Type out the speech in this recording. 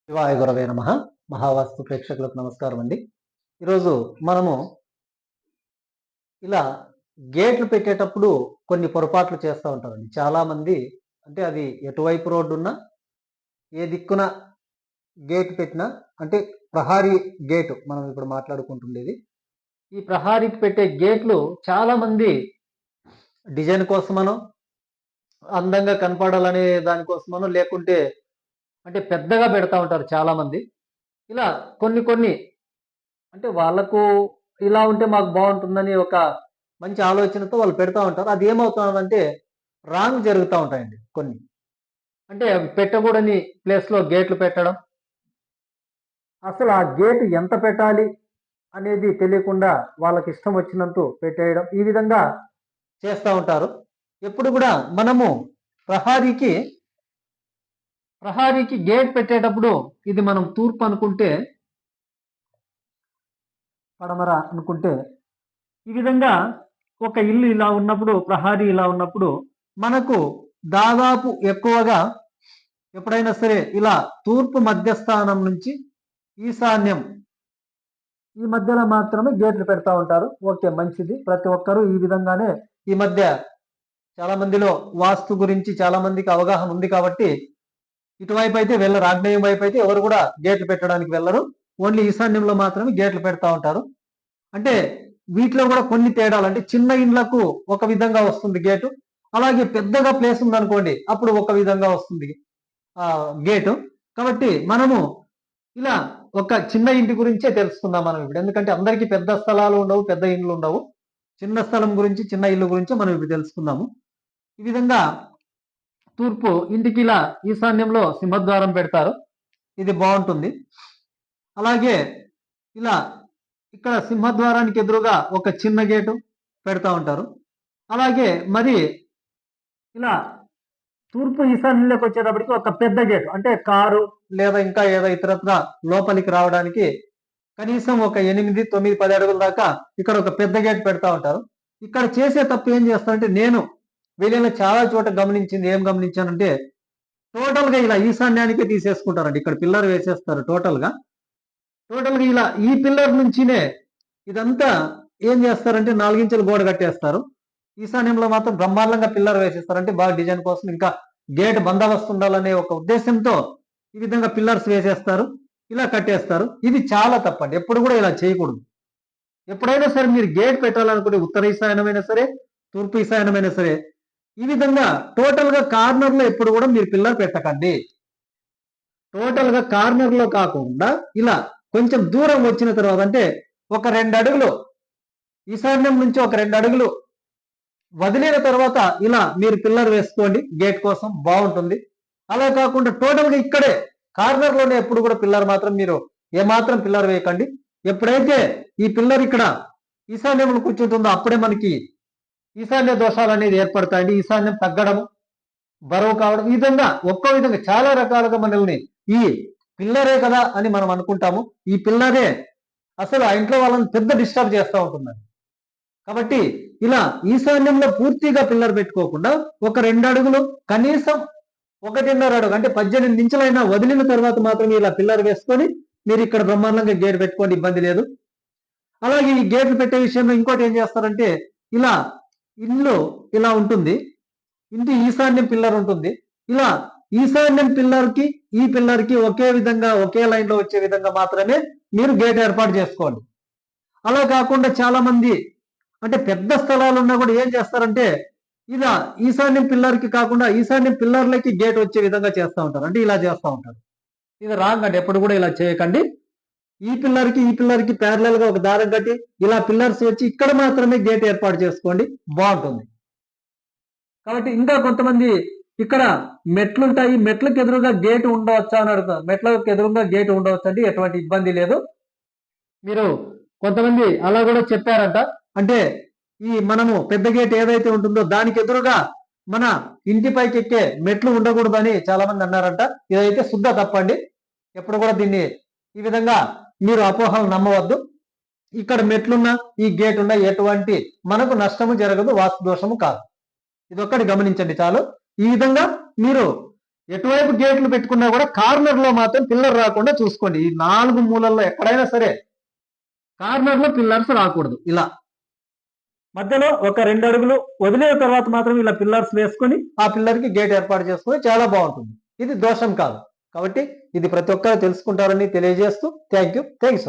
శివాయ గురవే నమ. మహావాస్తు ప్రేక్షకులకు నమస్కారం అండి. ఈరోజు మనము ఇలా గేట్లు పెట్టేటప్పుడు కొన్ని పొరపాట్లు చేస్తూ ఉంటారండి చాలామంది. అంటే అది ఎటువైపు రోడ్డు ఉన్నా, ఏ దిక్కున గేట్ పెట్టినా, అంటే ప్రహారీ గేటు మనం ఇప్పుడు మాట్లాడుకుంటుండేది. ఈ ప్రహారీకి పెట్టే గేట్లు చాలామంది డిజైన్ కోసమనో, అందంగా కనపడాలనే దానికోసమనో, లేకుంటే అంటే పెద్దగా పెడతా ఉంటారు చాలామంది. ఇలా కొన్ని కొన్ని అంటే వాళ్ళకు ఇలా ఉంటే మాకు బాగుంటుందని ఒక మంచి ఆలోచనతో వాళ్ళు పెడతా ఉంటారు. అది ఏమవుతుందంటే రాంగ్ జరుగుతూ ఉంటాయండి కొన్ని. అంటే అవి పెట్టకూడని ప్లేస్లో గేట్లు పెట్టడం, అసలు ఆ గేటు ఎంత పెట్టాలి అనేది తెలియకుండా వాళ్ళకి ఇష్టం వచ్చినంత పెట్టేయడం, ఈ విధంగా చేస్తూ ఉంటారు. ఎప్పుడు కూడా మనము ప్రహారీకి ప్రహారీకి గేట్ పెట్టేటప్పుడు ఇది మనం తూర్పు అనుకుంటే, పడమర అనుకుంటే, ఈ విధంగా ఒక ఇల్లు ఇలా ఉన్నప్పుడు, ప్రహారీ ఇలా ఉన్నప్పుడు మనకు దాదాపు ఎక్కువగా ఎప్పుడైనా సరే ఇలా తూర్పు మధ్యస్థానం నుంచి ఈశాన్యం ఈ మధ్యలో మాత్రమే గేట్లు పెడతా ఉంటారు. ఓకే, మంచిది. ప్రతి ఒక్కరూ ఈ విధంగానే ఈ మధ్య చాలా మందిలో వాస్తు గురించి చాలా మందికి అవగాహన ఉంది కాబట్టి ఇటువైపు అయితే వెళ్ళరు. ఆగ్నేయం వైపు అయితే ఎవరు కూడా గేట్లు పెట్టడానికి వెళ్ళరు. ఓన్లీ ఈశాన్యంలో మాత్రమే గేట్లు పెడతా ఉంటారు. అంటే వీటిలో కూడా కొన్ని తేడాలు, అంటే చిన్న ఇండ్లకు ఒక విధంగా వస్తుంది గేటు, అలాగే పెద్దగా ప్లేస్ ఉందనుకోండి అప్పుడు ఒక విధంగా వస్తుంది గేటు. కాబట్టి మనము ఇలా ఒక చిన్న ఇంటి గురించే తెలుసుకుందాం మనం ఇప్పుడు. ఎందుకంటే అందరికీ పెద్ద స్థలాలు ఉండవు, పెద్ద ఇండ్లు ఉండవు. చిన్న స్థలం గురించి, చిన్న ఇల్లు గురించి మనం ఇప్పుడు తెలుసుకుందాము. ఈ విధంగా తూర్పు ఇంటికి ఇలా ఈశాన్యంలో సింహద్వారం పెడతారు. ఇది బాగుంటుంది. అలాగే ఇలా ఇక్కడ సింహద్వారానికి ఎదురుగా ఒక చిన్న గేటు పెడతా ఉంటారు. అలాగే మరి ఇలా తూర్పు ఈశాన్యంలోకి వచ్చేటప్పటికి ఒక పెద్ద గేటు, అంటే కారు లేదా ఇంకా ఏదో ఇతరత్ర లోపలికి రావడానికి కనీసం ఒక 8, 9, 10 అడుగుల దాకా ఇక్కడ ఒక పెద్ద గేట్ పెడతా ఉంటారు. ఇక్కడ చేసే తప్పు ఏం చేస్తారంటే, నేను వీళ్ళని చాలా చోట గమనించింది, ఏం గమనించానంటే టోటల్ గా ఇలా ఈశాన్యానికే తీసేసుకుంటారండి. ఇక్కడ పిల్లర్ వేసేస్తారు టోటల్ గా ఇలా ఈ పిల్లర్ నుంచినే ఇదంతా ఏం చేస్తారంటే 4 ఇంచుల గోడ కట్టేస్తారు. ఈశాన్యంలో మాత్రం బ్రహ్మాండంగా పిల్లర్ వేసేస్తారు. అంటే బాగా డిజైన్ కోసం, ఇంకా గేట్ బందోబస్తు ఉండాలనే ఒక ఉద్దేశంతో ఈ విధంగా పిల్లర్స్ వేసేస్తారు, ఇలా కట్టేస్తారు. ఇది చాలా తప్పండి. ఎప్పుడు కూడా ఇలా చేయకూడదు. ఎప్పుడైనా సరే మీరు గేట్ పెట్టాలనుకుంటే ఉత్తర ఈశాన్యమైనా సరే, తూర్పు ఈశాన్యమైనా సరే, ఈ విధంగా టోటల్ గా కార్నర్ లో ఎప్పుడు కూడా మీరు పిల్లర్ పెట్టకండి. టోటల్ గా కార్నర్ లో కాకుండా ఇలా కొంచెం దూరం వచ్చిన తర్వాత, అంటే ఒక 2 అడుగులు ఈశాన్యం నుంచి ఒక 2 అడుగులు వదిలిన తర్వాత ఇలా మీరు పిల్లర్ వేసుకోండి, గేట్ కోసం బాగుంటుంది. అలా కాకుండా టోటల్ గా ఇక్కడే కార్నర్ లోనే ఎప్పుడు కూడా పిల్లర్ మాత్రం మీరు ఏమాత్రం పిల్లర్ వేయకండి. ఎప్పుడైతే ఈ పిల్లర్ ఇక్కడ ఈశాన్యంలో కూర్చుంటుందో అప్పుడే మనకి ఈశాన్య దోషాలు అనేది ఏర్పడతాయండి. ఈశాన్యం తగ్గడము, బరువు కావడం, ఈ విధంగా ఒక్కో విధంగా చాలా రకాలుగా మనల్ని ఈ పిల్లరే కదా అని మనం అనుకుంటాము. ఈ పిల్లరే అసలు ఆ ఇంట్లో వాళ్ళని పెద్ద డిస్టర్బ్ చేస్తూ ఉంటుందండి. కాబట్టి ఇలా ఈశాన్యంలో పూర్తిగా పిల్లర్ పెట్టుకోకుండా ఒక 2 అడుగులు, కనీసం 1.5 అడుగు, అంటే 18 ఇంచులైనా వదిలిన తర్వాత మాత్రమే ఇలా పిల్లర్ వేసుకొని మీరు ఇక్కడ బ్రహ్మాండంగా గేట్ పెట్టుకోండి, ఇబ్బంది లేదు. అలాగే ఈ గేట్లు పెట్టే విషయంలో ఇంకోటి ఏం చేస్తారంటే, ఇలా ఇల్లు ఇలా ఉంటుంది, ఇంటి ఈశాన్యం పిల్లర్ ఉంటుంది. ఇలా ఈశాన్యం పిల్లర్ కి ఈ పిల్లర్ కి ఒకే విధంగా ఒకే లైన్ లో వచ్చే విధంగా మాత్రమే మీరు గేట్ ఏర్పాటు చేసుకోండి. అలా కాకుండా చాలా మంది అంటే పెద్ద స్థలాలు ఉన్నా కూడా ఏం చేస్తారంటే, ఇలా ఈశాన్యం పిల్లర్ కి కాకుండా ఈశాన్యం పిల్లర్లకి గేట్ వచ్చే విధంగా చేస్తూ ఉంటారు. అంటే ఇలా చేస్తూ ఉంటారు. ఇది రాంగ్ అండి. ఎప్పుడు కూడా ఇలా చేయకండి. ఈ పిల్లర్ కి ప్యారలల్ గా ఒక దారం కట్టి ఇలా పిల్లర్స్ వచ్చి ఇక్కడ మాత్రమే గేట్ ఏర్పాటు చేసుకోండి, బాగుంటుంది. కాబట్టి ఇంకా కొంతమంది ఇక్కడ మెట్లుంటాయి, మెట్లకు ఎదురుగా గేట్ ఉండవచ్చా అని అడుగుతారు. మెట్లకు ఎదురుగా గేట్ ఉండవచ్చు అండి, ఎటువంటి ఇబ్బంది లేదు. మీరు కొంతమంది అలా కూడా చెప్పారంట. అంటే ఈ మనము పెద్ద గేట్ ఏదైతే ఉంటుందో దానికి ఎదురుగా మన ఇంటి పైకి ఎక్కే మెట్లు ఉండకూడదని చాలా మంది అన్నారంట. ఇదైతే శుద్ధ తప్పండి. ఎప్పుడు కూడా దీన్ని ఈ విధంగా మీరు అపోహలు నమ్మవద్దు. ఇక్కడ మెట్లున్నా ఈ గేట్ ఉన్నా ఎటువంటి మనకు నష్టము జరగదు, వాస్తు దోషము కాదు. ఇది ఒక్కటి గమనించండి చాలు. ఈ విధంగా మీరు ఎటువైపు గేట్లు పెట్టుకున్నా కూడా కార్నర్ లో మాత్రం పిల్లర్ రాకుండా చూసుకోండి. ఈ 4 మూలల్లో ఎక్కడైనా సరే కార్నర్ లో పిల్లర్స్ రాకూడదు. ఇలా మధ్యలో ఒక 2 అడుగులు వదిలేన తర్వాత మాత్రం ఇలా పిల్లర్స్ వేసుకొని ఆ పిల్లర్ కి గేట్ ఏర్పాటు చేసుకొని చాలా బాగుంటుంది. ఇది దోషం కాదు. కాబట్టి ఇది ప్రతి ఒక్కరు తెలుసుకుంటారని తెలియజేస్తూ థ్యాంక్ యూ సో మచ్.